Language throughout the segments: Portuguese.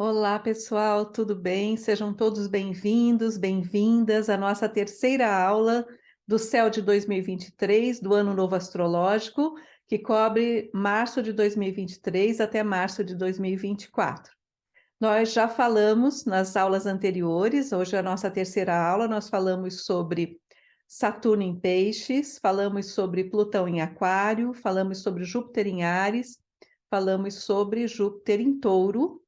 Olá, pessoal, tudo bem? Sejam todos bem-vindos, bem-vindas à nossa terceira aula do Céu de 2023, do Ano Novo Astrológico, que cobre março de 2023 até março de 2024. Nós já falamos nas aulas anteriores, hoje é a nossa terceira aula, nós falamos sobre Saturno em Peixes, falamos sobre Plutão em Aquário, falamos sobre Júpiter em Áries, falamos sobre Júpiter em Touro.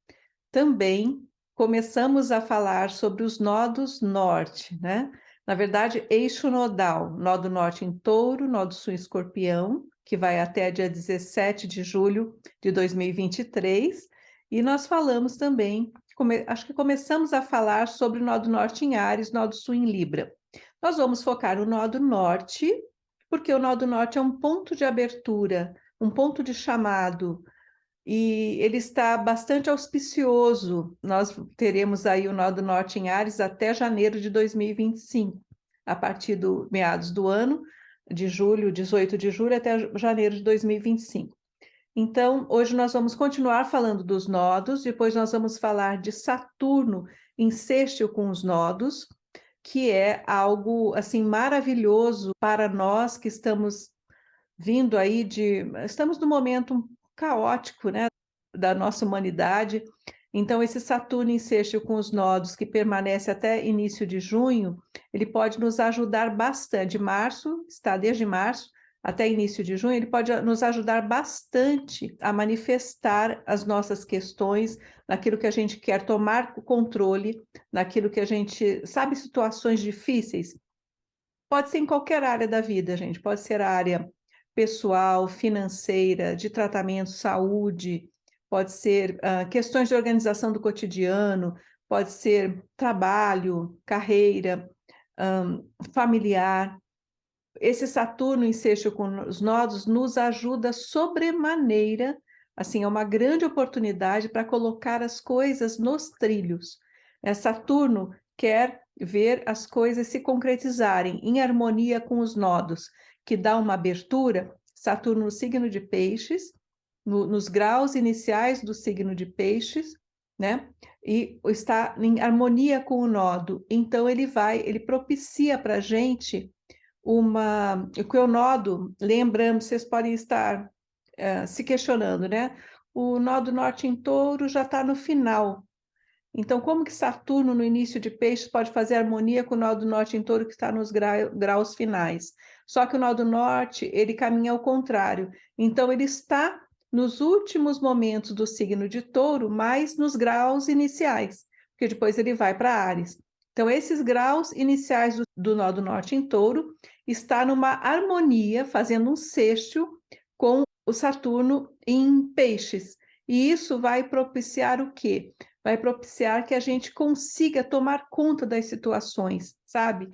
Também começamos a falar sobre os nodos norte, né? Na verdade, eixo nodal, nó do norte em Touro, nó do sul em Escorpião, que vai até dia 17 de julho de 2023, e nós falamos também, acho que começamos a falar sobre o nó do norte em Áries, nó do sul em Libra. Nós vamos focar no nó do norte, porque o nó do norte é um ponto de abertura, um ponto de chamado, e ele está bastante auspicioso. Nós teremos aí o nó do norte em Áries até janeiro de 2025, a partir do meados do ano, de julho, 18 de julho, até janeiro de 2025. Então, hoje nós vamos continuar falando dos nodos, depois nós vamos falar de Saturno em sextil com os nodos, que é algo assim maravilhoso para nós que estamos vindo aí estamos num momento caótico, né, da nossa humanidade. Então, esse Saturno em sextil com os nodos, que permanece até início de junho, ele pode nos ajudar bastante. Março, está desde março até início de junho, ele pode nos ajudar bastante a manifestar as nossas questões, naquilo que a gente quer tomar o controle, naquilo que a gente sabe, situações difíceis. Pode ser em qualquer área da vida, gente, pode ser a área pessoal, financeira, de tratamento, saúde, pode ser questões de organização do cotidiano, pode ser trabalho, carreira, familiar. Esse Saturno em sextil com os nodos nos ajuda sobremaneira, assim, é uma grande oportunidade para colocar as coisas nos trilhos. Saturno quer ver as coisas se concretizarem em harmonia com os nodos, que dá uma abertura. Saturno no signo de Peixes, nos graus iniciais do signo de Peixes, né? E está em harmonia com o nodo. Então ele propicia para a gente que o nodo, lembrando, vocês podem estar se questionando, né? O nó do norte em Touro já está no final. Então, como que Saturno, no início de Peixes, pode fazer harmonia com o nó do norte em Touro, que está nos graus finais? Só que o nó do norte, ele caminha ao contrário. Então, ele está nos últimos momentos do signo de Touro, mas nos graus iniciais, porque depois ele vai para Áries. Então, esses graus iniciais do nó do norte em Touro está numa harmonia, fazendo um sextil com o Saturno em Peixes. E isso vai propiciar o quê? Vai propiciar que a gente consiga tomar conta das situações, sabe?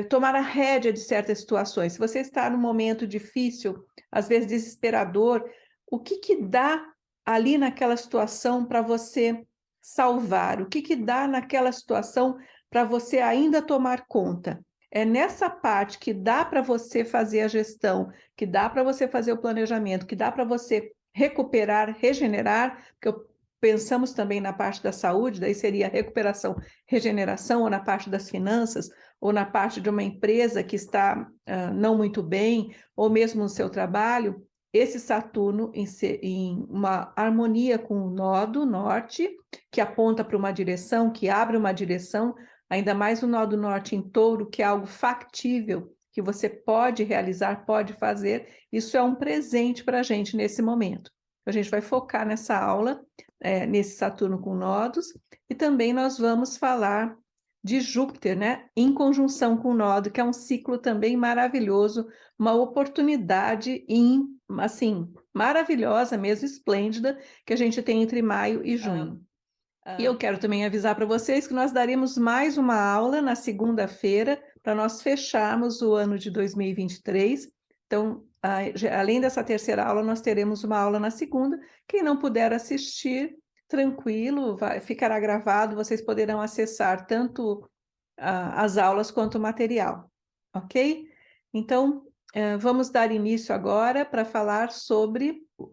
Tomar a rédea de certas situações. Se você está num momento difícil, às vezes desesperador, o que que dá ali naquela situação para você salvar? O que que dá naquela situação para você ainda tomar conta? É nessa parte que dá para você fazer a gestão, que dá para você fazer o planejamento, que dá para você recuperar, regenerar, porque pensamos também na parte da saúde, daí seria recuperação, regeneração, ou na parte das finanças, ou na parte de uma empresa que está não muito bem, ou mesmo no seu trabalho. Esse Saturno em uma harmonia com o nó do norte, que aponta para uma direção, que abre uma direção, ainda mais o nó do norte em Touro, que é algo factível, que você pode realizar, pode fazer. Isso é um presente para a gente nesse momento. A gente vai focar nessa aula, nesse Saturno com nodos, e também nós vamos falar de Júpiter, né, em conjunção com o nodo, que é um ciclo também maravilhoso, uma oportunidade assim, maravilhosa mesmo, esplêndida, que a gente tem entre maio e junho. E eu quero também avisar para vocês que nós daremos mais uma aula na segunda-feira, para nós fecharmos o ano de 2023. Então, além dessa terceira aula, nós teremos uma aula na segunda. Quem não puder assistir, tranquilo, ficará gravado, vocês poderão acessar tanto as aulas quanto o material, ok? Então, vamos dar início agora para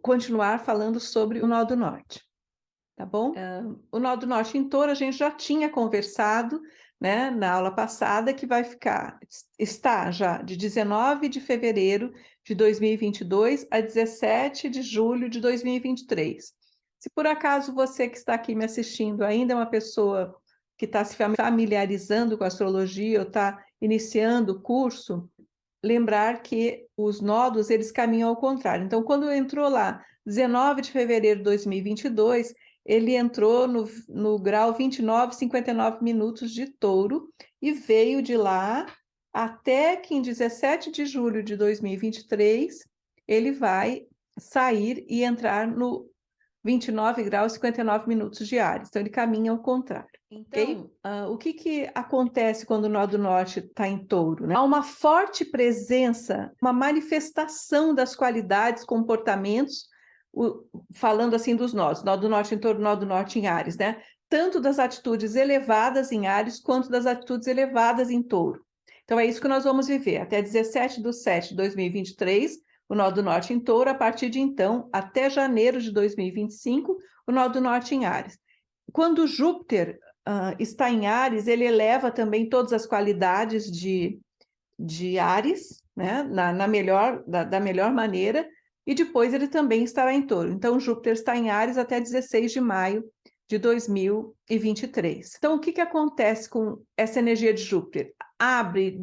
continuar falando sobre o Nó do Norte. tá bom? O nó do norte em touro a gente já tinha conversado, né, na aula passada, que está já de 19 de fevereiro de 2022 a 17 de julho de 2023. Se por acaso você que está aqui me assistindo ainda é uma pessoa que está se familiarizando com a astrologia ou está iniciando o curso, lembrar que os nodos, eles caminham ao contrário. Então, quando entrou lá, 19 de fevereiro de 2022, ele entrou no grau 29,59 minutos de touro e veio de lá até que em 17 de julho de 2023, ele vai sair e entrar no 29 graus e 59 minutos de Áries. Então, ele caminha ao contrário. Então, o que acontece quando o nó do norte está em touro, né? Há uma forte presença, uma manifestação das qualidades, comportamentos, falando assim dos nós, nó do norte em touro, nó do norte em Áries, né? Tanto das atitudes elevadas em Áries, quanto das atitudes elevadas em touro. Então, é isso que nós vamos viver até 17/7/2023, o nó do norte em touro, a partir de então, até janeiro de 2025, o nó do norte em Áries. Quando Júpiter está em Áries, ele eleva também todas as qualidades de Áries, né, da melhor maneira, e depois ele também estará em touro. Então, Júpiter está em Áries até 16 de maio de 2023. Então, o que acontece com essa energia de Júpiter? Abre,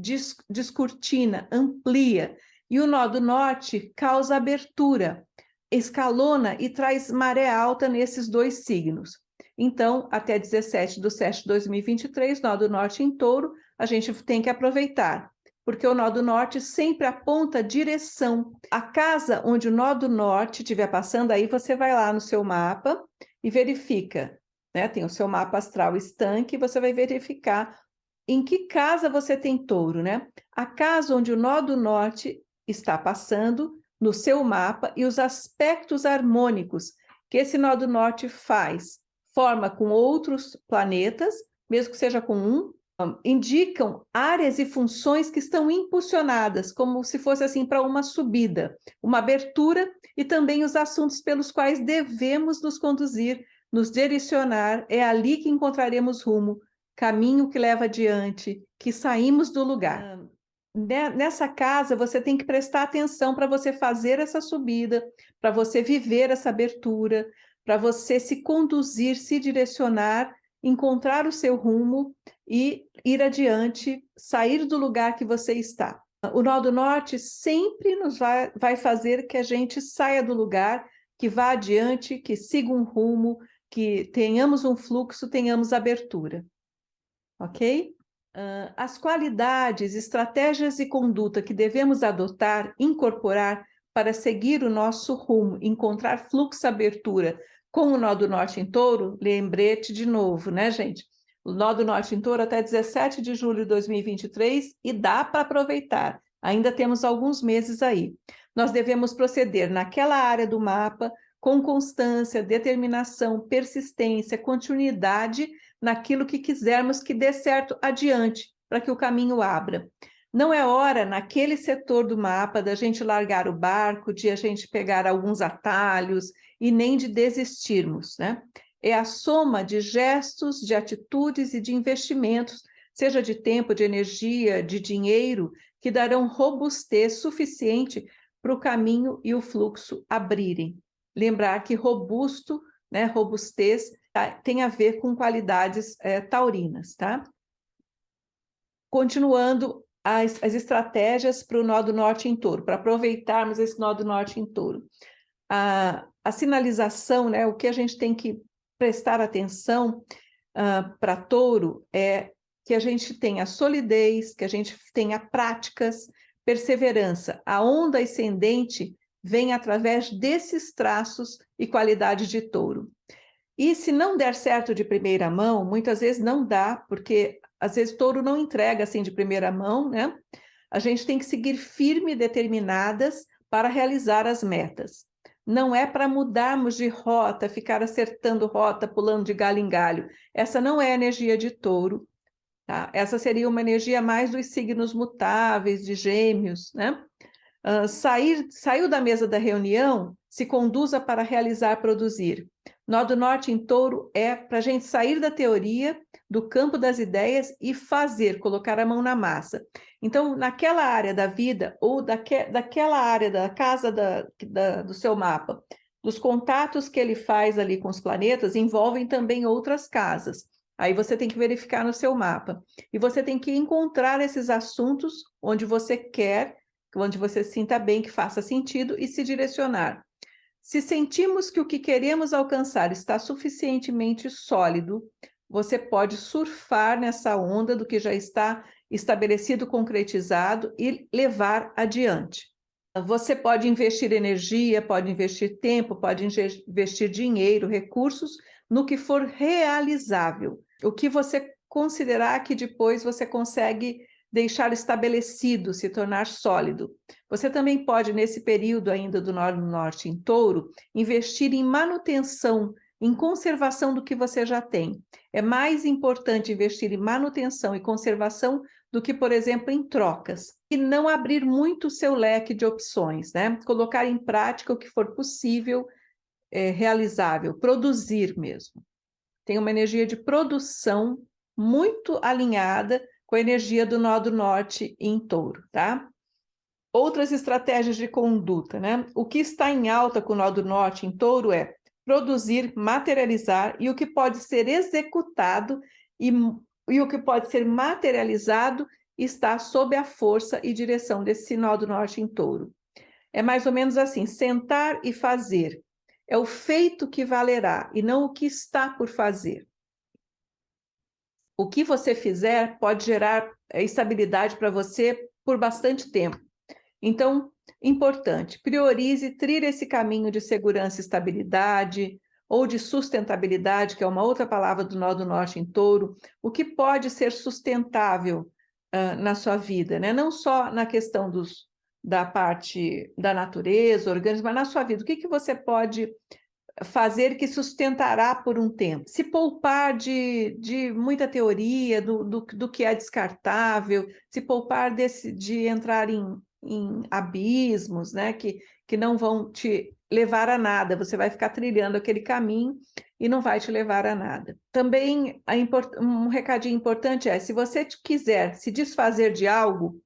descortina, amplia, e o nó do norte causa abertura, escalona e traz maré alta nesses dois signos. Então, até 17/7/2023, nó do norte em touro, a gente tem que aproveitar, porque o nó do norte sempre aponta direção. A casa onde o nó do norte estiver passando, aí você vai lá no seu mapa e verifica, né? Tem o seu mapa astral estanque, você vai verificar em que casa você tem touro, né? A casa onde o nó do norte está passando no seu mapa e os aspectos harmônicos que esse nó do norte forma com outros planetas, mesmo que seja com um, indicam áreas e funções que estão impulsionadas, como se fosse assim para uma subida, uma abertura, e também os assuntos pelos quais devemos nos conduzir, nos direcionar. É ali que encontraremos rumo, caminho que leva adiante, que saímos do lugar. Nessa casa, você tem que prestar atenção para você fazer essa subida, para você viver essa abertura, para você se conduzir, se direcionar, encontrar o seu rumo e ir adiante, sair do lugar que você está. O nó do norte sempre vai fazer que a gente saia do lugar, que vá adiante, que siga um rumo, que tenhamos um fluxo, tenhamos abertura. Ok? As qualidades, estratégias e conduta que devemos adotar, incorporar para seguir o nosso rumo, encontrar fluxo, abertura com o nó do norte em touro, lembrete de novo, né, gente? O nó do norte em touro até 17 de julho de 2023 e dá para aproveitar. Ainda temos alguns meses aí. Nós devemos proceder naquela área do mapa com constância, determinação, persistência, continuidade naquilo que quisermos que dê certo adiante, para que o caminho abra. Não é hora, naquele setor do mapa, da gente largar o barco, de a gente pegar alguns atalhos e nem de desistirmos, né? É a soma de gestos, de atitudes e de investimentos, seja de tempo, de energia, de dinheiro, que darão robustez suficiente para o caminho e o fluxo abrirem. Lembrar que robusto, né, robustez, tem a ver com qualidades taurinas, tá? Continuando as estratégias para o nó do norte em touro, para aproveitarmos esse nó do norte em touro. A sinalização, né, o que a gente tem que prestar atenção para touro é que a gente tenha solidez, que a gente tenha práticas, perseverança. A onda ascendente vem através desses traços e qualidades de touro. E se não der certo de primeira mão, muitas vezes não dá, porque às vezes touro não entrega assim de primeira mão, né? A gente tem que seguir firme e determinadas para realizar as metas. Não é para mudarmos de rota, ficar acertando rota, pulando de galho em galho. Essa não é a energia de touro, tá? Essa seria uma energia mais dos signos mutáveis, de gêmeos, né? Saiu da mesa da reunião, se conduza para realizar, produzir. Nó do Norte em Touro é para a gente sair da teoria, do campo das ideias e fazer, colocar a mão na massa. Então, naquela área da vida ou daquela área da casa do seu mapa, dos contatos que ele faz ali com os planetas, envolvem também outras casas. Aí você tem que verificar no seu mapa. E você tem que encontrar esses assuntos onde você quer, onde você sinta bem, que faça sentido e se direcionar. Se sentimos que o que queremos alcançar está suficientemente sólido, você pode surfar nessa onda do que já está estabelecido, concretizado e levar adiante. Você pode investir energia, pode investir tempo, pode investir dinheiro, recursos no que for realizável. O que você considerar que depois você consegue deixar estabelecido, se tornar sólido. Você também pode, nesse período ainda do Nó do Norte em Touro, investir em manutenção, em conservação do que você já tem. É mais importante investir em manutenção e conservação do que, por exemplo, em trocas. E não abrir muito o seu leque de opções, né? Colocar em prática o que for possível, realizável, produzir mesmo. Tem uma energia de produção muito alinhada com a energia do Nó do Norte em Touro, tá? Outras estratégias de conduta, né? O que está em alta com o Nó do Norte em Touro é produzir, materializar, e o que pode ser executado e o que pode ser materializado está sob a força e direção desse Nó do Norte em Touro. É mais ou menos assim, sentar e fazer. É o feito que valerá e não o que está por fazer. O que você fizer pode gerar estabilidade para você por bastante tempo. Então, importante, priorize, trilhe esse caminho de segurança e estabilidade, ou de sustentabilidade, que é uma outra palavra do Nó do Norte em Touro, o que pode ser sustentável na sua vida, né? Não só na questão da parte da natureza, orgânica, mas na sua vida. O que você pode fazer que sustentará por um tempo? Se poupar de muita teoria, do que é descartável, se poupar de entrar em abismos, né, que não vão te levar a nada, você vai ficar trilhando aquele caminho e não vai te levar a nada. Também um recadinho importante é, se você quiser se desfazer de algo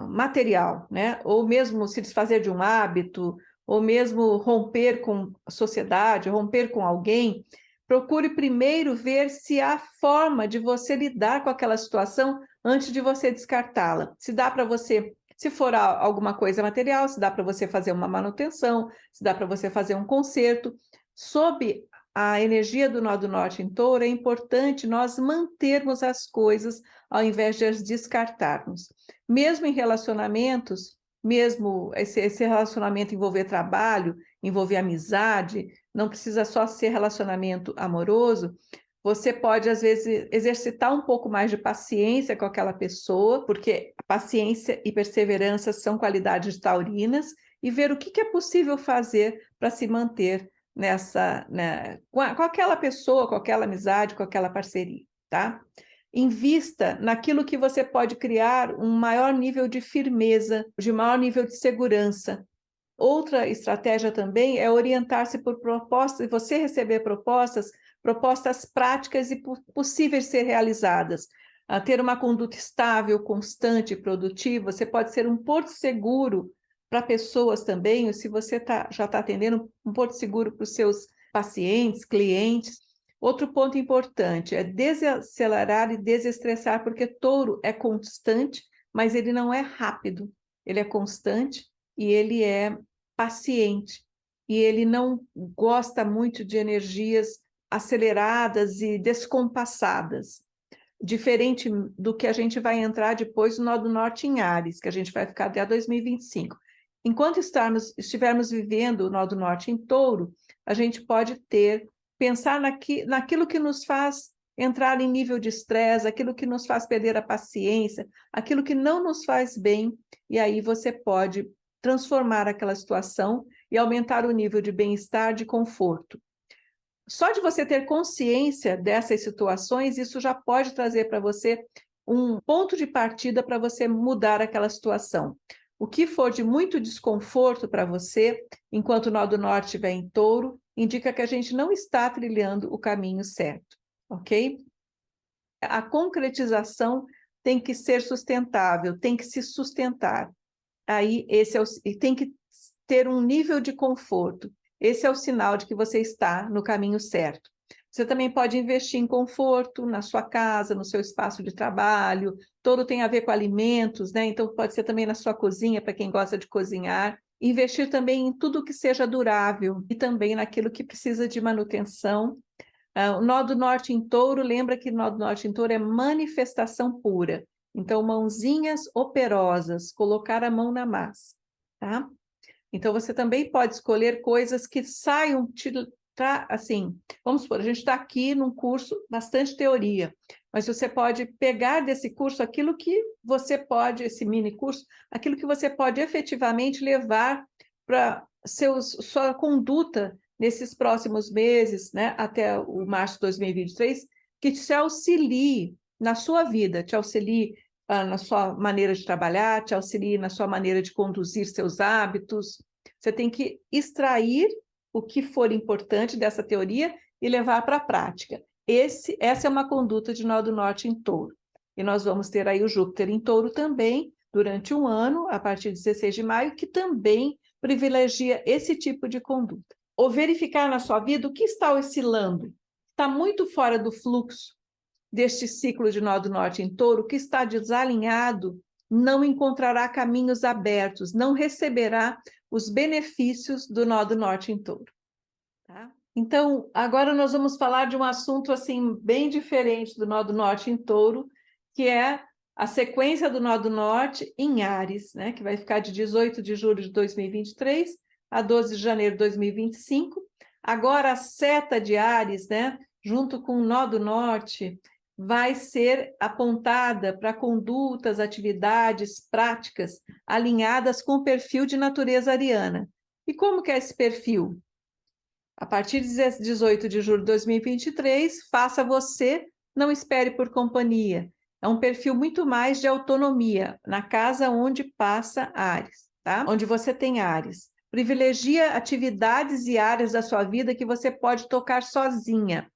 material, né, ou mesmo se desfazer de um hábito, ou mesmo romper com a sociedade, romper com alguém, procure primeiro ver se há forma de você lidar com aquela situação antes de você descartá-la. Se dá para você, se for alguma coisa material, se dá para você fazer uma manutenção, se dá para você fazer um conserto. Sob a energia do Nó do Norte em Touro, é importante nós mantermos as coisas ao invés de as descartarmos. Mesmo em relacionamentos, mesmo esse relacionamento envolver trabalho, envolver amizade, não precisa só ser relacionamento amoroso, você pode, às vezes, exercitar um pouco mais de paciência com aquela pessoa, porque paciência e perseverança são qualidades taurinas, e ver o que é possível fazer para se manter com aquela pessoa, com aquela amizade, com aquela parceria, tá? Invista naquilo que você pode criar um maior nível de firmeza, de maior nível de segurança. Outra estratégia também é orientar-se por propostas, e você receber propostas práticas e possíveis de ser realizadas. Ter uma conduta estável, constante e produtiva, você pode ser um porto seguro para pessoas também, ou se você já está atendendo, um porto seguro para os seus pacientes, clientes. Outro ponto importante é desacelerar e desestressar, porque Touro é constante, mas ele não é rápido. Ele é constante e ele é paciente. E ele não gosta muito de energias aceleradas e descompassadas. Diferente do que a gente vai entrar depois no Nó do Norte em Áries, que a gente vai ficar até 2025. Enquanto estivermos vivendo o Nó do Norte em Touro, a gente pode pensar naquilo que nos faz entrar em nível de estresse, aquilo que nos faz perder a paciência, aquilo que não nos faz bem, e aí você pode transformar aquela situação e aumentar o nível de bem-estar, de conforto. Só de você ter consciência dessas situações, isso já pode trazer para você um ponto de partida para você mudar aquela situação. O que for de muito desconforto para você, enquanto o Nó do Norte estiver em Touro, indica que a gente não está trilhando o caminho certo, ok? A concretização tem que ser sustentável, tem que se sustentar. Aí e tem que ter um nível de conforto. Esse é o sinal de que você está no caminho certo. Você também pode investir em conforto na sua casa, no seu espaço de trabalho. Todo tem a ver com alimentos, né? Então pode ser também na sua cozinha, para quem gosta de cozinhar. Investir também em tudo que seja durável e também naquilo que precisa de manutenção. O nó do norte em touro, lembra que o nó do norte em touro é manifestação pura. Então, mãozinhas operosas, colocar a mão na massa, tá? Então, você também pode escolher coisas que saiam, assim, vamos supor, a gente está aqui num curso bastante teoria, mas você pode pegar desse curso aquilo que você pode, esse mini curso, aquilo que você pode efetivamente levar para sua conduta nesses próximos meses, né, até o março de 2023, que te auxilie na sua vida, te auxilie na sua maneira de trabalhar, te auxilie na sua maneira de conduzir seus hábitos. Você tem que extrair o que for importante dessa teoria e levar para a prática. Essa é uma conduta de nó do norte em touro. E nós vamos ter aí o Júpiter em touro também, durante um ano, a partir de 16 de maio, que também privilegia esse tipo de conduta. Ou verificar na sua vida o que está oscilando. Está muito fora do fluxo deste ciclo de nó do norte em touro, que está desalinhado, não encontrará caminhos abertos, não receberá os benefícios do nó do norte em touro. Tá? Então, agora nós vamos falar de um assunto assim bem diferente do nó do norte em touro, que é a sequência do nó do norte em Áries, né? Que vai ficar de 18 de julho de 2023 a 12 de janeiro de 2025. Agora a seta de Áries, né? Junto com o nó do norte, vai ser apontada para condutas, atividades, práticas alinhadas com o perfil de natureza ariana. E como que é esse perfil? A partir de 18 de julho de 2023, faça você, não espere por companhia. É um perfil muito mais de autonomia, na casa onde passa Áries, tá? Onde você tem Áries. Privilegia atividades e áreas da sua vida que você pode tocar sozinha,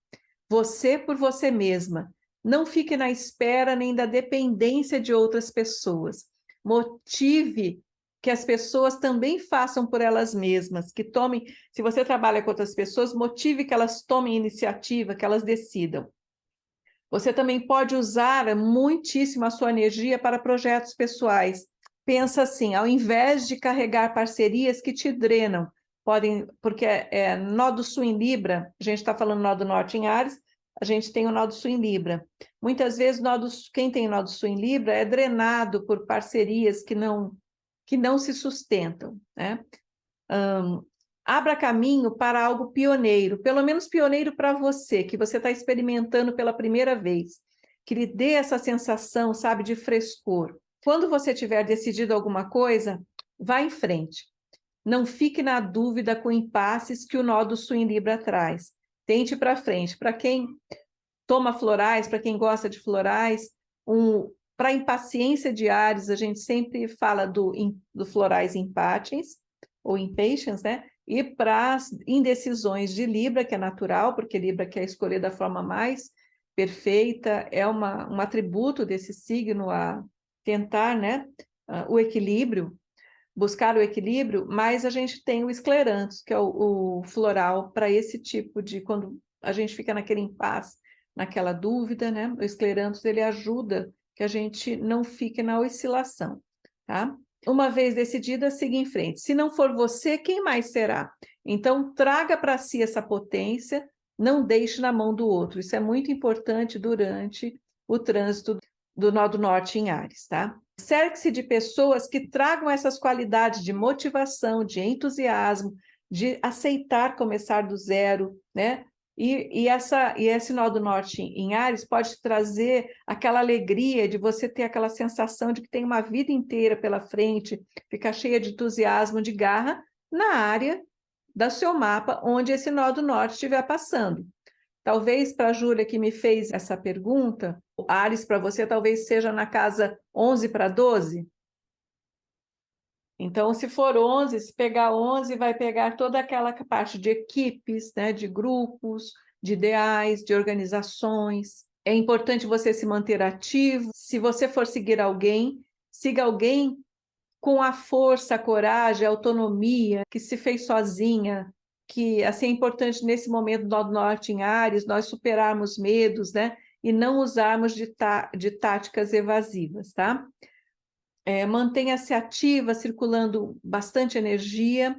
você por você mesma. Não fique na espera nem da dependência de outras pessoas. Motive que as pessoas também façam por elas mesmas, que tomem, se você trabalha com outras pessoas, motive que elas tomem iniciativa, que elas decidam. Você também pode usar muitíssimo a sua energia para projetos pessoais. Pensa assim, ao invés de carregar parcerias que te drenam, podem, porque nó do sul em Libra, a gente está falando nó do norte em Áries, a gente tem o nó do sul em Libra. Muitas vezes, quem tem nó do sul em Libra é drenado por parcerias que não se sustentam, né? Abra caminho para algo pioneiro, pelo menos pioneiro para você, que você está experimentando pela primeira vez, que lhe dê essa sensação, sabe, de frescor. Quando você tiver decidido alguma coisa, vá em frente. Não fique na dúvida com impasses que o nó do sul em Libra traz. Tente ir para frente. Para quem toma florais, para quem gosta de florais, para impaciência de Áries, a gente sempre fala do florais impatiens, ou impatiens, né? E para as indecisões de Libra, que é natural, porque Libra quer escolher da forma mais perfeita, é um atributo desse signo a tentar, né, o equilíbrio, buscar o equilíbrio, mas a gente tem o escleranthus, que é o floral para esse tipo de, quando a gente fica naquele impasse, naquela dúvida, né? O escleranthus, ele ajuda que a gente não fique na oscilação, tá? Uma vez decidida, siga em frente. Se não for você, quem mais será? Então, traga para si essa potência, não deixe na mão do outro. Isso é muito importante durante o trânsito do nó do norte em Áries, tá? Cerque-se de pessoas que tragam essas qualidades de motivação, de entusiasmo, de aceitar começar do zero, né? E esse nó do norte em Áries pode trazer aquela alegria de você ter aquela sensação de que tem uma vida inteira pela frente, ficar cheia de entusiasmo, de garra, na área do seu mapa onde esse nó do norte estiver passando. Talvez para a Júlia, que me fez essa pergunta, o Áries para você talvez seja na casa 11 para 12. Então, se for 11, se pegar 11, vai pegar toda aquela parte de equipes, né, de grupos, de ideais, de organizações. É importante você se manter ativo. Se você for seguir alguém, siga alguém com a força, a coragem, a autonomia, que se fez sozinha, que assim é importante nesse momento do Norte em Áries, nós superarmos medos, né, e não usarmos de táticas evasivas, tá? Mantenha-se ativa, circulando bastante energia,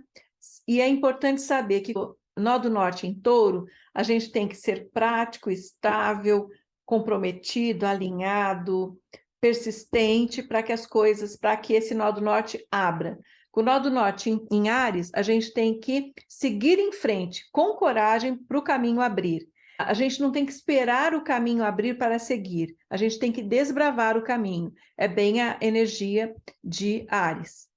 e é importante saber que o nó do norte em touro, a gente tem que ser prático, estável, comprometido, alinhado, persistente para que as coisas, para que esse nó do norte abra. Com o nó do norte em Áries, a gente tem que seguir em frente, com coragem, para o caminho abrir. A gente não tem que esperar o caminho abrir para seguir, a gente tem que desbravar o caminho. É bem a energia de Áries.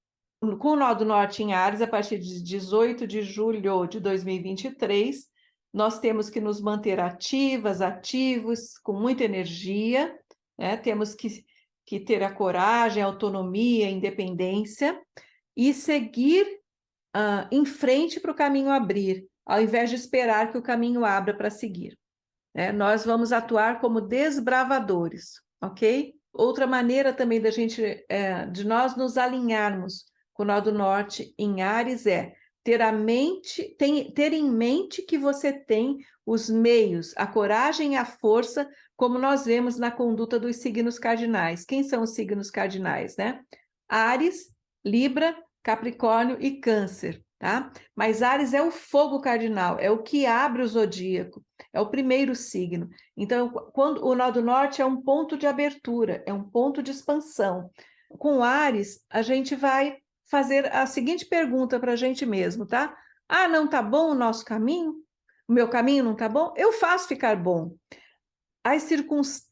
Com o nó do norte em Áries, a partir de 18 de julho de 2023, nós temos que nos manter ativas, ativos, com muita energia, né? Temos que ter a coragem, a autonomia, a independência e seguir em frente para o caminho abrir, ao invés de esperar que o caminho abra para seguir. Nós vamos atuar como desbravadores, ok? Outra maneira também de nós nos alinharmos com o nó do norte em Áries é ter em mente que você tem os meios, a coragem e a força, como nós vemos na conduta dos signos cardinais. Quem são os signos cardinais, né? Áries, Libra, Capricórnio e Câncer, tá? Mas Áries é o fogo cardinal, é o que abre o zodíaco, é o primeiro signo. Então, quando o nó do norte é um ponto de abertura, é um ponto de expansão. Com Áries, a gente vai fazer a seguinte pergunta para a gente mesmo, tá? Ah, não tá bom o nosso caminho? O meu caminho não tá bom? Eu faço ficar bom.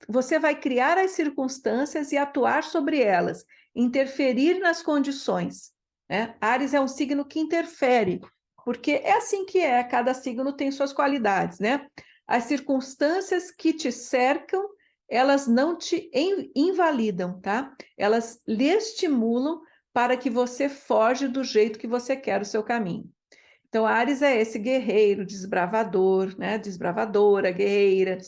Você vai criar as circunstâncias e atuar sobre elas, interferir nas condições, né? Áries é um signo que interfere, porque é assim que é, cada signo tem suas qualidades, né? As circunstâncias que te cercam, elas não te invalidam, tá? Elas lhe estimulam para que você foge do jeito que você quer o seu caminho. Então, Áries é esse guerreiro, desbravador, né? Desbravadora, guerreira.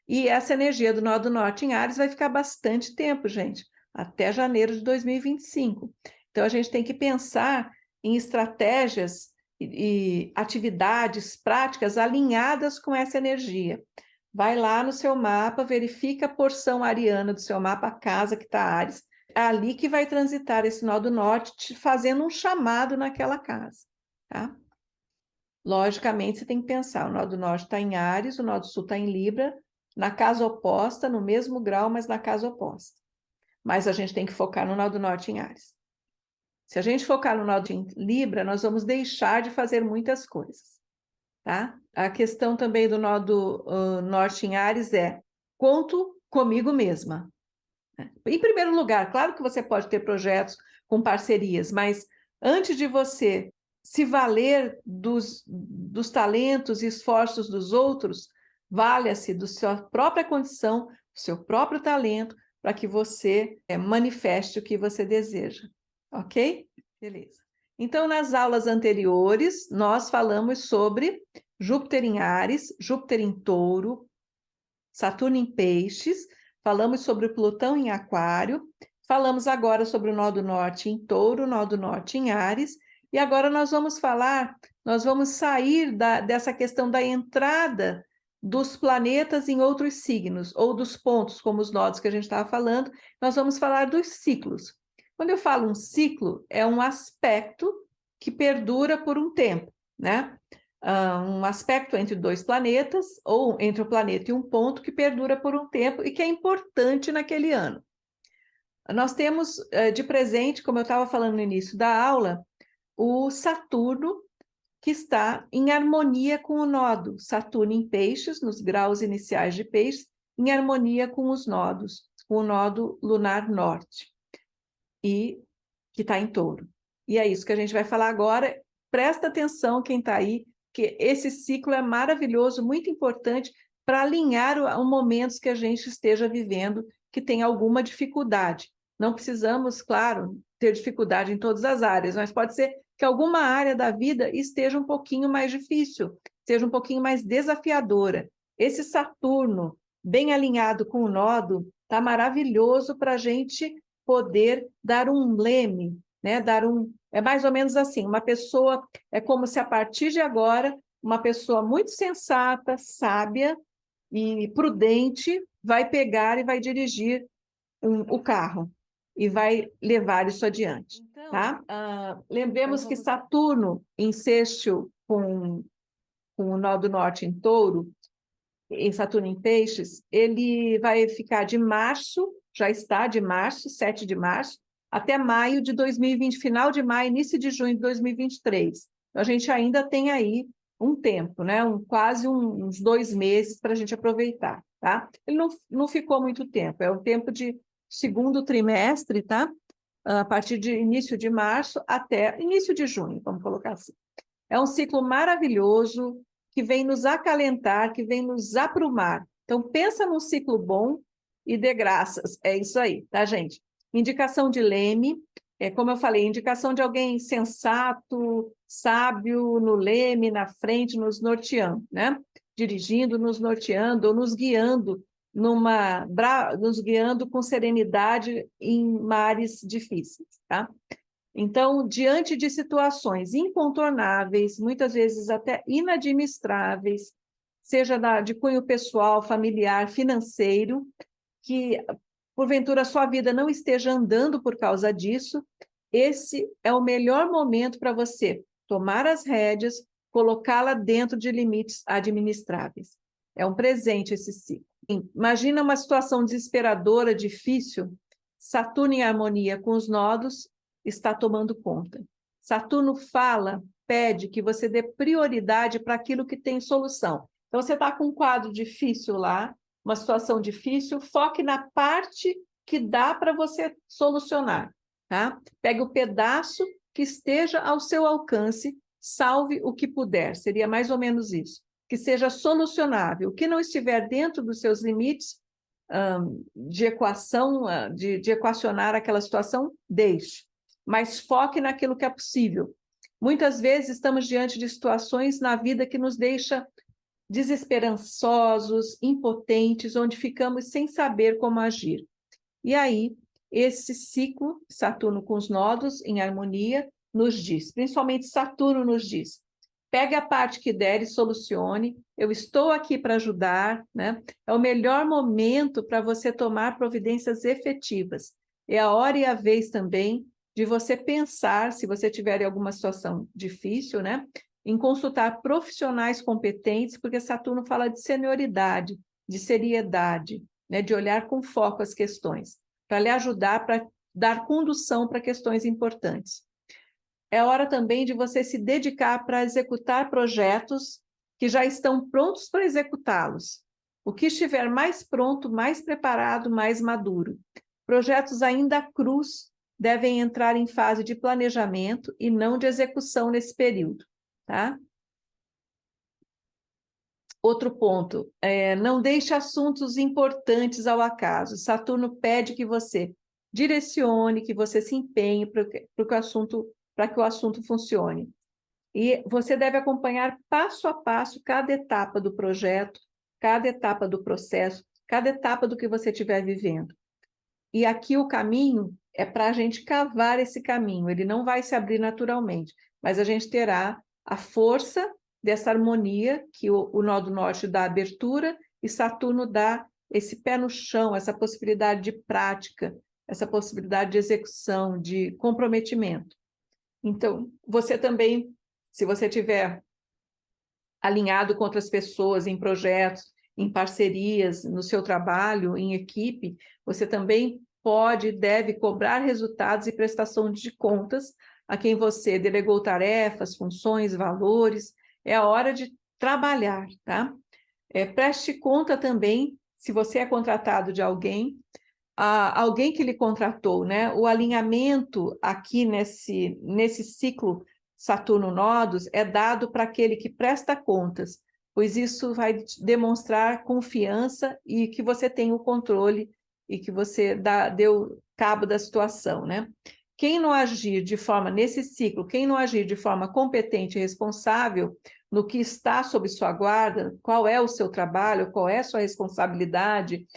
E essa energia do nó do norte em Áries vai ficar bastante tempo, gente, até janeiro de 2025. Então, a gente tem que pensar em estratégias e atividades práticas alinhadas com essa energia. Vai lá no seu mapa, verifica a porção ariana do seu mapa, a casa que está Áries, é ali que vai transitar esse nó do norte, te fazendo um chamado naquela casa, tá? Logicamente, você tem que pensar, o nó do norte está em Áries, o nó do sul está em Libra, na casa oposta, no mesmo grau, mas na casa oposta. Mas a gente tem que focar no nó do norte em Áries. Se a gente focar no nó em Libra, nós vamos deixar de fazer muitas coisas, tá? A questão também do nó do norte em Áries é: conto comigo mesma. Em primeiro lugar, claro que você pode ter projetos com parcerias, mas antes de você se valer dos talentos e esforços dos outros, valha-se da sua própria condição, do seu próprio talento, para que você manifeste o que você deseja, ok? Beleza. Então, nas aulas anteriores, nós falamos sobre Júpiter em Áries, Júpiter em Touro, Saturno em Peixes, falamos sobre o Plutão em Aquário, falamos agora sobre o nó do norte em Touro, o nó do norte em Áries, e agora nós vamos sair dessa questão da entrada dos planetas em outros signos, ou dos pontos, como os nodos que a gente estava falando, nós vamos falar dos ciclos. Quando eu falo um ciclo, é um aspecto que perdura por um tempo, né? Um aspecto entre dois planetas, ou entre um planeta e um ponto que perdura por um tempo e que é importante naquele ano. Nós temos de presente, como eu estava falando no início da aula, o Saturno, que está em harmonia com o nodo. Saturno em Peixes, nos graus iniciais de Peixes, em harmonia com os nodos, com o nodo lunar norte, e que está em Touro. E é isso que a gente vai falar agora. Presta atenção, quem está aí, que esse ciclo é maravilhoso, muito importante para alinhar os momentos que a gente esteja vivendo, que tem alguma dificuldade. Não precisamos, claro, ter dificuldade em todas as áreas, mas pode ser que alguma área da vida esteja um pouquinho mais difícil, seja um pouquinho mais desafiadora. Esse Saturno, bem alinhado com o nodo, está maravilhoso para a gente poder dar um leme, né? É mais ou menos assim, uma pessoa, é como se a partir de agora, uma pessoa muito sensata, sábia e prudente vai pegar e vai dirigir o carro e vai levar isso adiante, tá? Lembremos que Saturno em sexto com o nó do norte em Touro, em Saturno em Peixes, ele vai ficar de março, já está de março, 7 de março, até maio de 2020, final de maio, início de junho de 2023. Então, a gente ainda tem aí um tempo, né? Quase uns 2 meses para a gente aproveitar, tá? Ele não ficou muito tempo, é um tempo de segundo trimestre, tá? A partir de início de março até início de junho, vamos colocar assim. É um ciclo maravilhoso que vem nos acalentar, que vem nos aprumar. Então, pensa num ciclo bom e dê graças. É isso aí, tá, gente? Indicação de leme, como eu falei, indicação de alguém sensato, sábio, no leme, na frente, nos norteando, né? Dirigindo, nos norteando ou nos guiando nos guiando com serenidade em mares difíceis, tá? Então, diante de situações incontornáveis, muitas vezes até inadministráveis, seja de cunho pessoal, familiar, financeiro, que porventura a sua vida não esteja andando por causa disso, esse é o melhor momento para você tomar as rédeas, colocá-la dentro de limites administráveis. É um presente esse ciclo. Imagina uma situação desesperadora, difícil, Saturno em harmonia com os nodos está tomando conta. Saturno pede que você dê prioridade para aquilo que tem solução. Então, você está com um quadro difícil lá, uma situação difícil, foque na parte que dá para você solucionar, tá? Pegue o pedaço que esteja ao seu alcance, salve o que puder, seria mais ou menos isso. Que seja solucionável. O que não estiver dentro dos seus limites de equação, de equacionar aquela situação, deixe. Mas foque naquilo que é possível. Muitas vezes estamos diante de situações na vida que nos deixa desesperançosos, impotentes, onde ficamos sem saber como agir. E aí, esse ciclo, Saturno com os nodos em harmonia, nos diz, principalmente Saturno nos diz, pegue a parte que der e solucione, eu estou aqui para ajudar, né? É o melhor momento para você tomar providências efetivas. É a hora e a vez também de você pensar, se você tiver alguma situação difícil, né? Em consultar profissionais competentes, porque Saturno fala de senioridade, de seriedade, né? De olhar com foco as questões, para lhe ajudar, para dar condução para questões importantes. É hora também de você se dedicar para executar projetos que já estão prontos para executá-los. O que estiver mais pronto, mais preparado, mais maduro. Projetos ainda crus devem entrar em fase de planejamento e não de execução nesse período, tá? Outro ponto, não deixe assuntos importantes ao acaso. Saturno pede que você direcione, que você se empenhe para que o assunto funcione. E você deve acompanhar passo a passo cada etapa do projeto, cada etapa do processo, cada etapa do que você estiver vivendo. E aqui o caminho é para a gente cavar esse caminho, ele não vai se abrir naturalmente, mas a gente terá a força dessa harmonia que o nó do norte dá abertura e Saturno dá esse pé no chão, essa possibilidade de prática, essa possibilidade de execução, de comprometimento. Então, você também, se você tiver alinhado com outras pessoas em projetos, em parcerias, no seu trabalho, em equipe, você também pode e deve cobrar resultados e prestação de contas a quem você delegou tarefas, funções, valores. É a hora de trabalhar, tá? Preste conta também, se você é contratado de alguém, alguém que lhe contratou, né? O alinhamento aqui nesse ciclo Saturno-Nodos é dado para aquele que presta contas, pois isso vai demonstrar confiança e que você tem o controle e que você deu cabo da situação, né? quem não agir de forma, nesse ciclo, quem não agir de forma competente e responsável no que está sob sua guarda, qual é o seu trabalho, qual é a sua responsabilidade,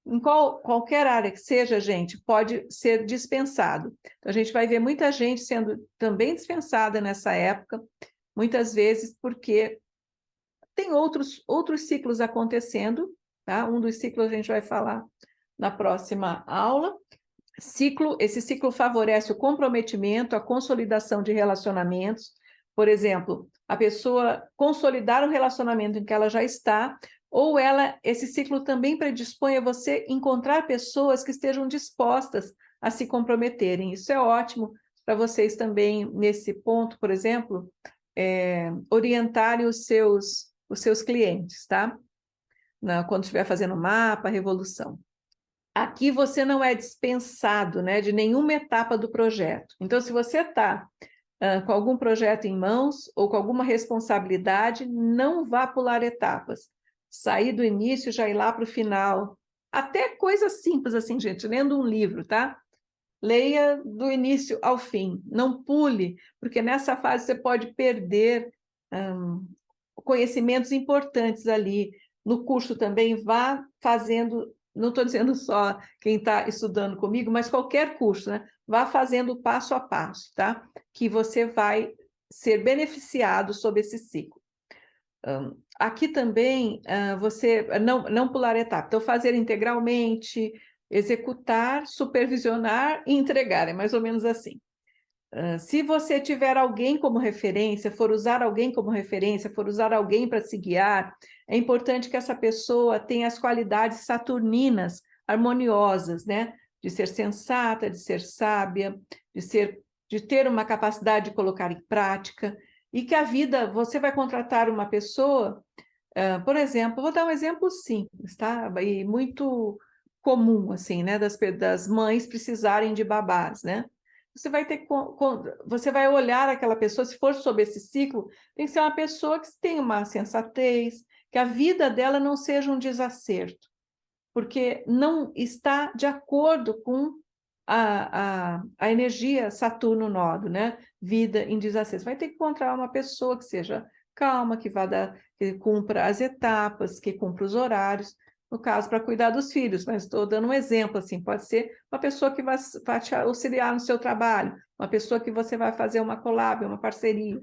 em qualquer área que seja, gente, pode ser dispensado. Então, a gente vai ver muita gente sendo também dispensada nessa época, muitas vezes porque tem outros ciclos acontecendo, tá? Um dos ciclos a gente vai falar na próxima aula. Esse ciclo favorece o comprometimento, a consolidação de relacionamentos. Por exemplo, a pessoa consolidar o relacionamento em que ela já está, ou esse ciclo também predispõe a você encontrar pessoas que estejam dispostas a se comprometerem. Isso é ótimo para vocês também, nesse ponto, por exemplo, orientarem os seus clientes, tá? Quando estiver fazendo mapa, revolução. Aqui você não é dispensado, né, de nenhuma etapa do projeto. Então, se você está com algum projeto em mãos ou com alguma responsabilidade, não vá pular etapas. Sair do início, já ir lá para o final. Até coisas simples assim, gente, lendo um livro, tá? Leia do início ao fim, não pule, porque nessa fase você pode perder conhecimentos importantes ali. No curso também vá fazendo, não estou dizendo só quem está estudando comigo, mas qualquer curso, né? Vá fazendo passo a passo, tá? Que você vai ser beneficiado sob esse ciclo. Aqui também você não pular etapa, então fazer integralmente, executar, supervisionar e entregar, é mais ou menos assim. Se você tiver alguém como referência, for usar alguém como referência, for usar alguém para se guiar, é importante que essa pessoa tenha as qualidades saturninas harmoniosas, né? De ser sensata, de ser sábia, de ter uma capacidade de colocar em prática, e que a vida, você vai contratar uma pessoa, por exemplo, vou dar um exemplo simples, tá? E muito comum, assim, né? Das mães precisarem de babás, né? Você vai olhar aquela pessoa, se for sob esse ciclo, tem que ser uma pessoa que tenha uma sensatez, que a vida dela não seja um desacerto, porque não está de acordo com a energia Saturno-Nodo, né? Vida em desacerto. Vai ter que encontrar uma pessoa que seja calma, que cumpra as etapas, que cumpra os horários, no caso, para cuidar dos filhos, mas estou dando um exemplo, assim, pode ser uma pessoa que vai te auxiliar no seu trabalho, uma pessoa que você vai fazer uma collab, uma parceria,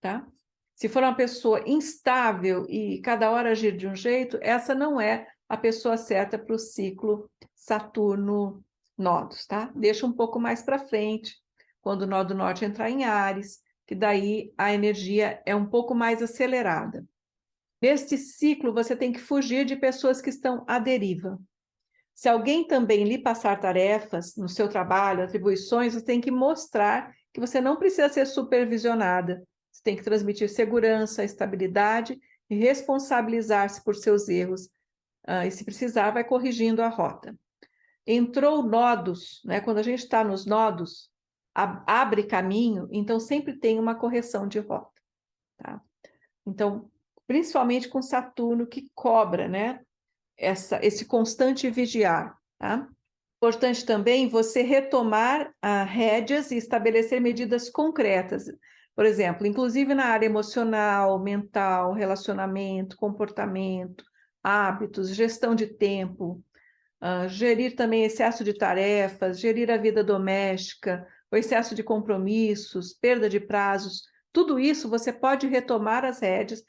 tá? Se for uma pessoa instável e cada hora agir de um jeito, essa não é a pessoa certa para o ciclo Saturno-Nodos, tá? Deixa um pouco mais para frente, quando o nó do norte entrar em Áries, que daí a energia é um pouco mais acelerada. Neste ciclo, você tem que fugir de pessoas que estão à deriva. Se alguém também lhe passar tarefas no seu trabalho, atribuições, você tem que mostrar que você não precisa ser supervisionada. Você tem que transmitir segurança, estabilidade e responsabilizar-se por seus erros. E, se precisar, vai corrigindo a rota. Entrou nodos, né? Quando a gente está nos nodos, abre caminho, então sempre tem uma correção de rota. Tá? Então, principalmente com Saturno, que cobra, né? Esse constante vigiar. Tá? Importante também você retomar rédeas e estabelecer medidas concretas. Por exemplo, inclusive na área emocional, mental, relacionamento, comportamento, hábitos, gestão de tempo, gerir também excesso de tarefas, gerir a vida doméstica, o excesso de compromissos, perda de prazos. Tudo isso você pode retomar as rédeas.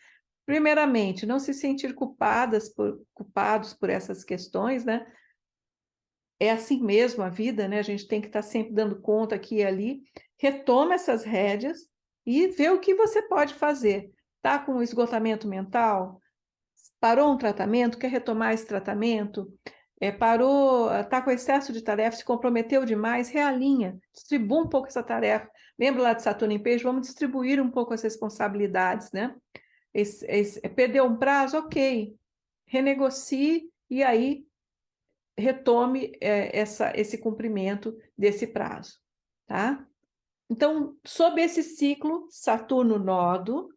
Primeiramente, não se sentir culpados por essas questões, né? É assim mesmo a vida, né? A gente tem que estar sempre dando conta aqui e ali. Retoma essas rédeas e vê o que você pode fazer. Tá com esgotamento mental? Parou um tratamento? Quer retomar esse tratamento? Tá com excesso de tarefa, se comprometeu demais? Realinha, distribua um pouco essa tarefa. Lembra lá de Saturno em Peixe? Vamos distribuir um pouco as responsabilidades, né? Perdeu um prazo? Ok. Renegocie e aí retome esse cumprimento desse prazo, tá? Então, sob esse ciclo, Saturno-Nodo,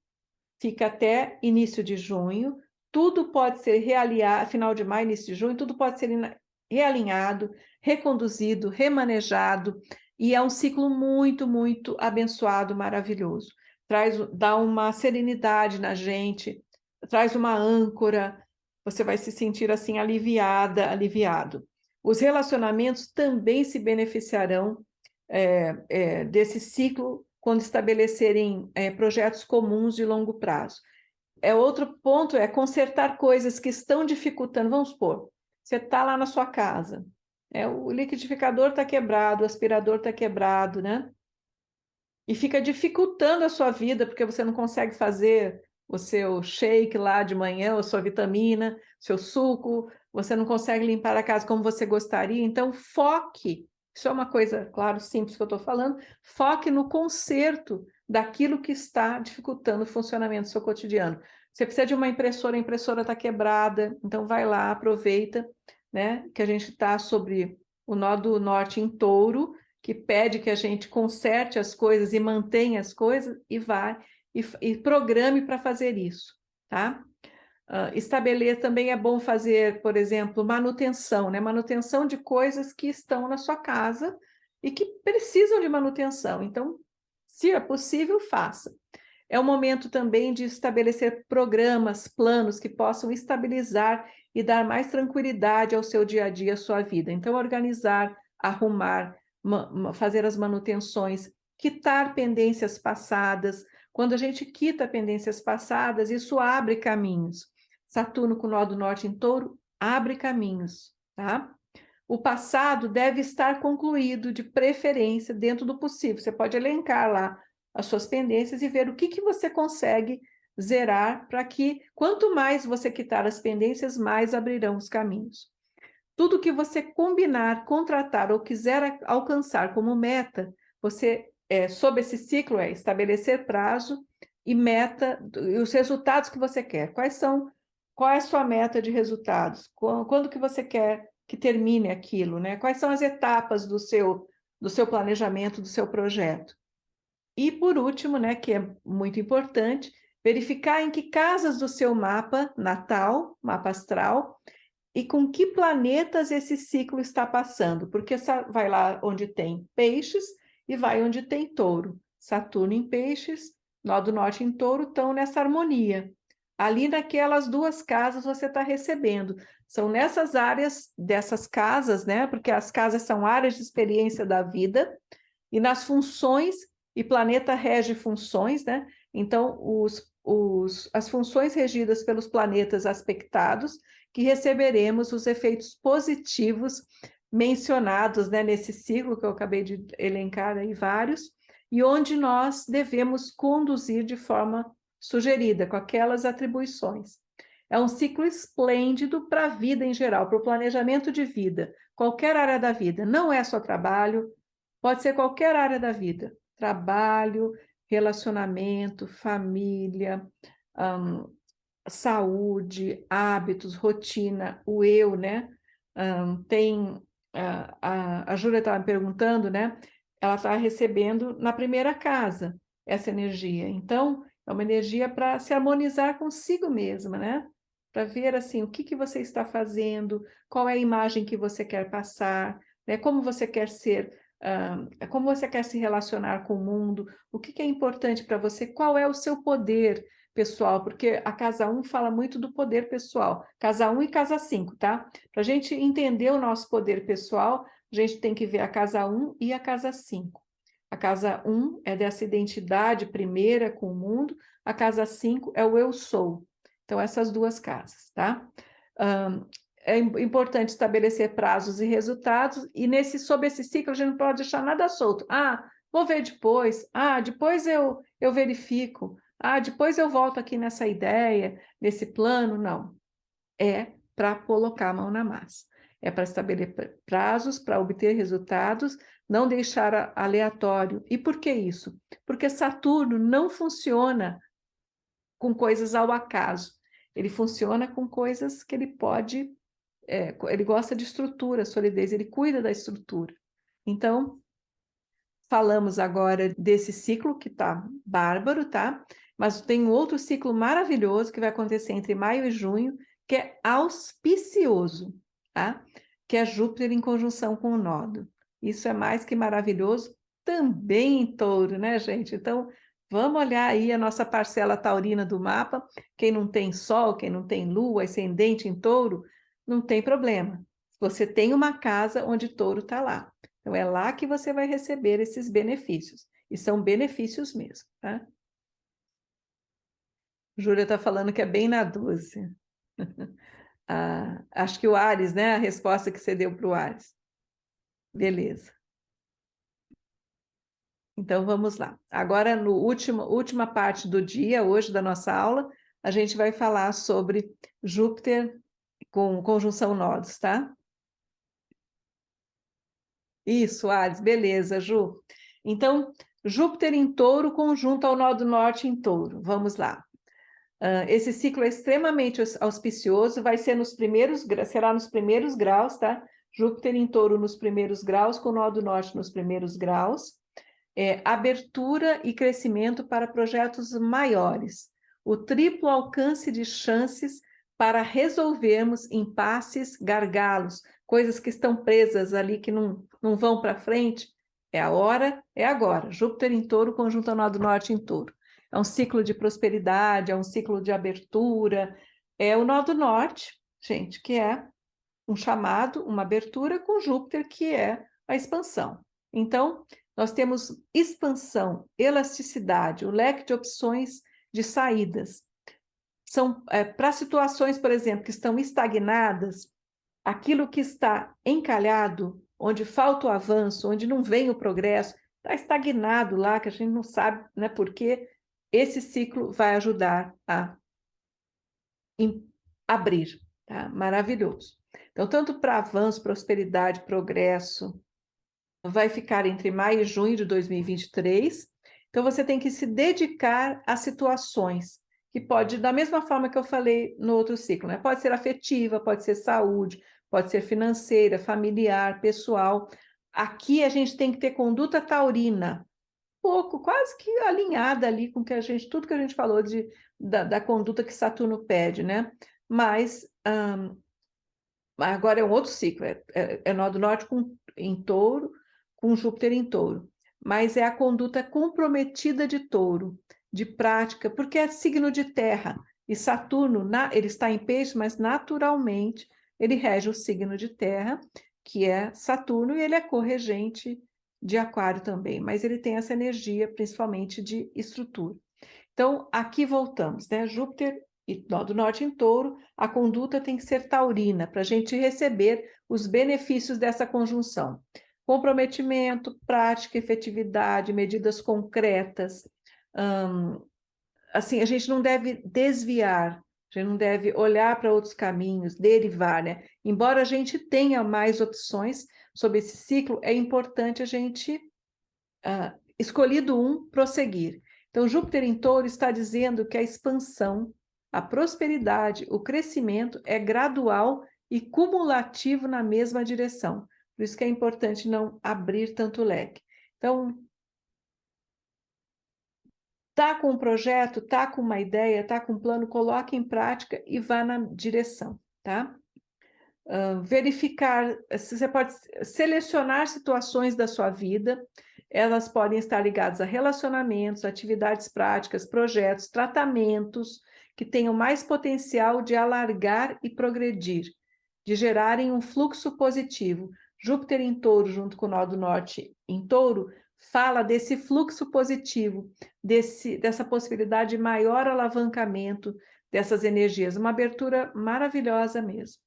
fica até início de junho, tudo pode ser realinhado, final de maio, início de junho, tudo pode ser realinhado, reconduzido, remanejado, E é um ciclo muito, muito abençoado, maravilhoso. Dá uma serenidade na gente, traz uma âncora, você vai se sentir assim aliviada, aliviado. Os relacionamentos também se beneficiarão desse ciclo quando estabelecerem projetos comuns de longo prazo. Outro ponto é consertar coisas que estão dificultando. Vamos supor, você está lá na sua casa, o liquidificador está quebrado, o aspirador está quebrado, né? E fica dificultando a sua vida, porque você não consegue fazer o seu shake lá de manhã, a sua vitamina, seu suco, você não consegue limpar a casa como você gostaria. Então, foque, isso é uma coisa, claro, simples que eu estou falando, foque no conserto daquilo que está dificultando o funcionamento do seu cotidiano. Você precisa de uma impressora, a impressora está quebrada, então vai lá, aproveita, né, que a gente está sobre o nó do norte em Touro, que pede que a gente conserte as coisas e mantenha as coisas, e vai e programe para fazer isso, tá? Estabelecer também é bom fazer, por exemplo, manutenção, né? Manutenção de coisas que estão na sua casa e que precisam de manutenção. Então, se é possível, faça. É o momento também de estabelecer programas, planos que possam estabilizar e dar mais tranquilidade ao seu dia a dia, à sua vida. Então, organizar, arrumar, fazer as manutenções, quitar pendências passadas. Quando a gente quita pendências passadas, isso abre caminhos. Saturno com nó do norte em Touro abre caminhos, tá? O passado deve estar concluído, de preferência, dentro do possível. Você pode elencar lá as suas pendências e ver o que você consegue zerar, para que, quanto mais você quitar as pendências, mais abrirão os caminhos. Tudo que você combinar, contratar ou quiser alcançar como meta, você, sob esse ciclo, estabelecer prazo e meta, e os resultados que você quer. Qual é a sua meta de resultados? Quando que você quer que termine aquilo, né? Quais são as etapas do seu planejamento, do seu projeto? E, por último, né, que é muito importante, verificar em que casas do seu mapa natal, mapa astral, e com que planetas esse ciclo está passando, porque vai lá onde tem peixes e vai onde tem touro. Saturno em peixes, nó do norte em touro, estão nessa harmonia. Ali naquelas duas casas você está recebendo. São nessas áreas dessas casas, né? Porque as casas são áreas de experiência da vida, e nas funções, e planeta rege funções, né? Então, as funções regidas pelos planetas aspectados, que receberemos os efeitos positivos mencionados, né, nesse ciclo que eu acabei de elencar aí vários, e onde nós devemos conduzir de forma sugerida, com aquelas atribuições. É um ciclo esplêndido para a vida em geral, para o planejamento de vida, qualquer área da vida. Não é só trabalho, pode ser qualquer área da vida. Trabalho, relacionamento, família, saúde, hábitos, rotina, o eu, né? A Júlia estava me perguntando, né? Ela está recebendo na primeira casa essa energia. Então, é uma energia para se harmonizar consigo mesma, né? Para ver assim o que você está fazendo, qual é a imagem que você quer passar, né? Como você quer ser, como você quer se relacionar com o mundo, o que é importante para você, qual é o seu poder pessoal, porque a casa 1 fala muito do poder pessoal, casa 1 e casa 5, tá? Para a gente entender o nosso poder pessoal, a gente tem que ver a casa 1 e a casa 5. A casa 1 é dessa identidade primeira com o mundo, a casa 5 é o eu sou. Então, essas duas casas, tá? É importante estabelecer prazos e resultados, e sob esse ciclo a gente não pode deixar nada solto. Vou ver depois. Depois eu verifico. Depois eu volto aqui nessa ideia, nesse plano. Não. É para colocar a mão na massa. É para estabelecer prazos, para obter resultados, não deixar aleatório. E por que isso? Porque Saturno não funciona com coisas ao acaso. Ele funciona com coisas que ele pode... ele gosta de estrutura, solidez, ele cuida da estrutura. Então, falamos agora desse ciclo que está bárbaro, tá? Mas tem um outro ciclo maravilhoso que vai acontecer entre maio e junho, que é auspicioso, tá? Que é Júpiter em conjunção com o Nodo. Isso é mais que maravilhoso, também em touro, né, gente? Então, vamos olhar aí a nossa parcela taurina do mapa. Quem não tem sol, quem não tem lua, ascendente em touro, não tem problema. Você tem uma casa onde touro está lá. Então, é lá que você vai receber esses benefícios. E são benefícios mesmo, tá? Júlia está falando que é bem na 12. Acho que o Ares, né? A resposta que você deu para o Ares. Beleza. Então vamos lá. Agora, no última parte do dia, hoje, da nossa aula, a gente vai falar sobre Júpiter com conjunção nodos, tá? Isso, Ares, beleza, Ju. Então, Júpiter em touro conjunto ao nó do norte em touro. Vamos lá. Esse ciclo é extremamente auspicioso, vai ser será nos primeiros graus, tá? Júpiter em touro nos primeiros graus, com o nó do norte nos primeiros graus. Abertura e crescimento para projetos maiores. O triplo alcance de chances para resolvermos impasses, gargalos, coisas que estão presas ali, que não vão para frente. É a hora, é agora. Júpiter em touro, conjunto ao nó do norte em touro. É um ciclo de prosperidade, é um ciclo de abertura. É o nó do norte, gente, que é um chamado, uma abertura, com Júpiter, que é a expansão. Então, nós temos expansão, elasticidade, o leque de opções de saídas. São para situações, por exemplo, que estão estagnadas, aquilo que está encalhado, onde falta o avanço, onde não vem o progresso, está estagnado lá, que a gente não sabe, né, por quê. Esse ciclo vai ajudar a abrir, tá? Maravilhoso. Então, tanto para avanço, prosperidade, progresso, vai ficar entre maio e junho de 2023. Então, você tem que se dedicar a situações que pode, da mesma forma que eu falei no outro ciclo, né? Pode ser afetiva, pode ser saúde, pode ser financeira, familiar, pessoal. Aqui a gente tem que ter conduta taurina, pouco, quase que alinhada ali com que tudo que a gente falou da conduta que Saturno pede, né? Mas agora é um outro ciclo, é nó do norte em touro, com Júpiter em touro. Mas é a conduta comprometida de touro, de prática, porque é signo de terra. E Saturno, ele está em peixe, mas naturalmente ele rege o signo de terra, que é Saturno, e ele é corregente de Aquário também, mas ele tem essa energia principalmente de estrutura. Então, aqui voltamos, né? Júpiter e nó do norte em touro, a conduta tem que ser taurina, para a gente receber os benefícios dessa conjunção. Comprometimento, prática, efetividade, medidas concretas. Assim, a gente não deve desviar, a gente não deve olhar para outros caminhos, derivar, né? Embora a gente tenha mais opções sobre esse ciclo, é importante a gente, escolhido um, prosseguir. Então, Júpiter em touro está dizendo que a expansão, a prosperidade, o crescimento é gradual e cumulativo na mesma direção. Por isso que é importante não abrir tanto leque. Então, tá com um projeto, tá com uma ideia, tá com um plano, coloque em prática e vá na direção, tá? Verificar, você pode selecionar situações da sua vida, elas podem estar ligadas a relacionamentos, atividades práticas, projetos, tratamentos que tenham mais potencial de alargar e progredir, de gerarem um fluxo positivo. Júpiter em touro, junto com o nó do norte em touro, fala desse fluxo positivo, dessa possibilidade de maior alavancamento dessas energias, uma abertura maravilhosa mesmo.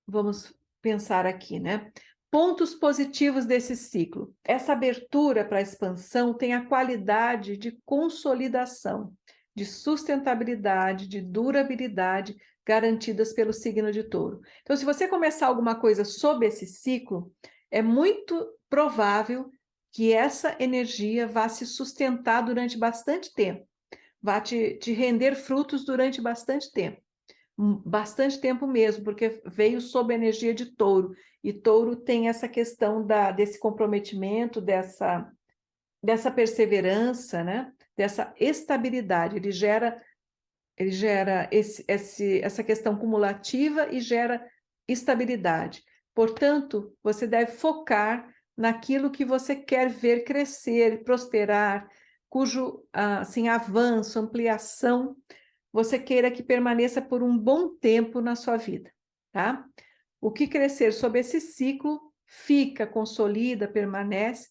Vamos pensar aqui, né? Pontos positivos desse ciclo. Essa abertura para a expansão tem a qualidade de consolidação, de sustentabilidade, de durabilidade garantidas pelo signo de touro. Então, se você começar alguma coisa sob esse ciclo, é muito provável que essa energia vá se sustentar durante bastante tempo, vá te render frutos durante bastante tempo mesmo, porque veio sob a energia de touro, e touro tem essa questão desse comprometimento, dessa perseverança, né? Dessa estabilidade, ele gera essa questão cumulativa e gera estabilidade. Portanto, você deve focar naquilo que você quer ver crescer, prosperar, cujo assim, avanço, ampliação, você queira que permaneça por um bom tempo na sua vida, tá? O que crescer sob esse ciclo fica, consolida, permanece,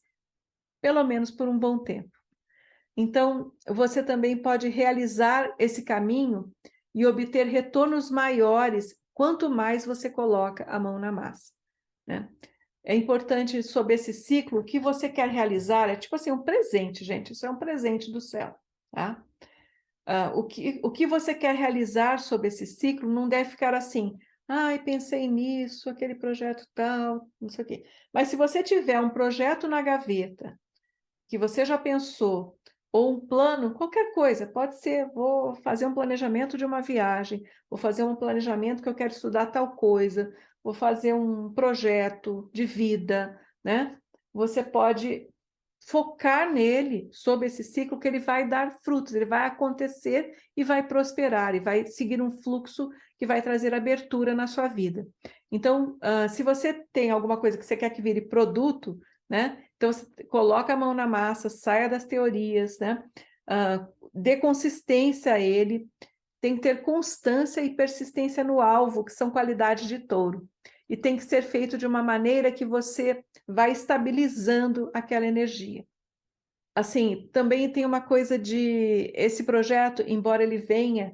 pelo menos por um bom tempo. Então, você também pode realizar esse caminho e obter retornos maiores quanto mais você coloca a mão na massa, né? É importante sobre esse ciclo, o que você quer realizar é tipo assim, um presente, gente, isso é um presente do céu, tá? O que você quer realizar sobre esse ciclo não deve ficar assim, ai, pensei nisso, aquele projeto tal, não sei o quê. Mas se você tiver um projeto na gaveta, que você já pensou, ou um plano, qualquer coisa, pode ser, vou fazer um planejamento de uma viagem, vou fazer um planejamento que eu quero estudar tal coisa, vou fazer um projeto de vida, né? Você pode focar nele, sob esse ciclo, que ele vai dar frutos, ele vai acontecer e vai prosperar, e vai seguir um fluxo que vai trazer abertura na sua vida. Então, se você tem alguma coisa que você quer que vire produto, né? Então, você coloca a mão na massa, saia das teorias, né? Dê consistência a ele, tem que ter constância e persistência no alvo, que são qualidades de touro. E tem que ser feito de uma maneira que você vai estabilizando aquela energia. Assim, também tem uma coisa de esse projeto, embora ele venha,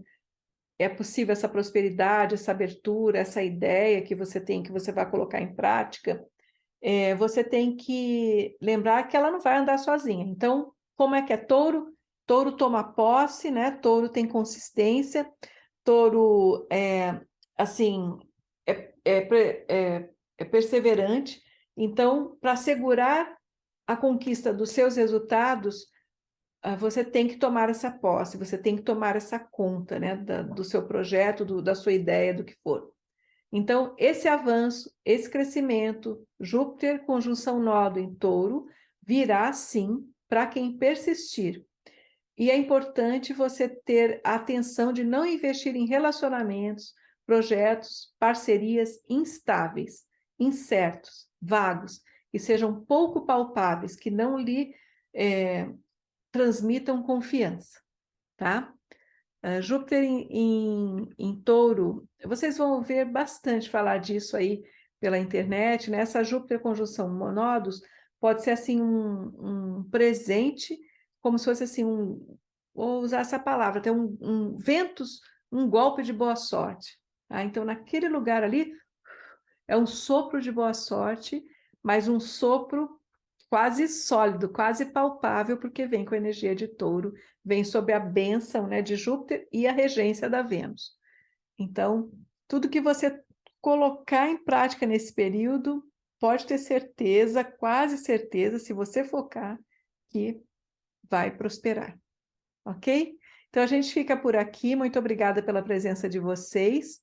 é possível essa prosperidade, essa abertura, essa ideia que você tem, que você vai colocar em prática, você tem que lembrar que ela não vai andar sozinha. Então, como é que é touro? Touro toma posse, né? Touro tem consistência, touro assim, é perseverante. Então, para assegurar a conquista dos seus resultados, você tem que tomar essa posse, você tem que tomar essa conta, né, do seu projeto, da sua ideia, do que for. Então, esse avanço, esse crescimento, Júpiter conjunção Nodo em Touro, virá sim para quem persistir. E é importante você ter a atenção de não investir em relacionamentos, projetos, parcerias instáveis, incertos, vagos, que sejam pouco palpáveis, que não lhe transmitam confiança, tá? Júpiter em Touro, vocês vão ver bastante falar disso aí pela internet, né? Essa Júpiter conjunção Nodos pode ser assim um presente, como se fosse assim vou usar essa palavra, tem ventos, um golpe de boa sorte. Tá? Então, naquele lugar ali, é um sopro de boa sorte, mas um sopro quase sólido, quase palpável, porque vem com a energia de Touro, vem sob a bênção, né, de Júpiter e a regência da Vênus. Então, tudo que você colocar em prática nesse período, pode ter certeza, quase certeza, se você focar, que vai prosperar, ok? Então, a gente fica por aqui, muito obrigada pela presença de vocês,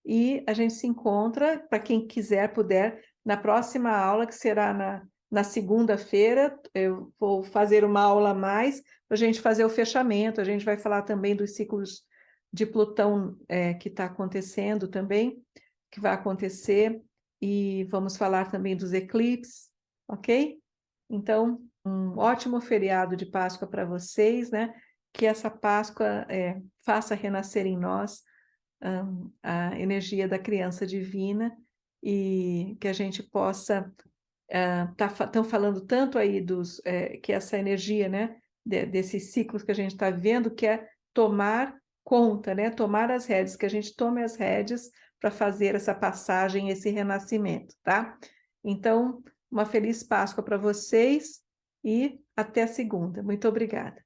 e a gente se encontra, para quem quiser, puder, na próxima aula, que será na segunda-feira. Eu vou fazer uma aula a mais para a gente fazer o fechamento. A gente vai falar também dos ciclos de Plutão que está acontecendo também, que vai acontecer, e vamos falar também dos eclipses, ok? Então, um ótimo feriado de Páscoa para vocês, né? Que essa Páscoa faça renascer em nós a energia da criança divina, e que a gente possa estão falando tanto aí que essa energia, né, desses ciclos que a gente está vivendo, que é tomar conta, né, tomar as rédeas, que a gente tome as rédeas para fazer essa passagem, esse renascimento, tá? Então, uma feliz Páscoa para vocês e até segunda. Muito obrigada.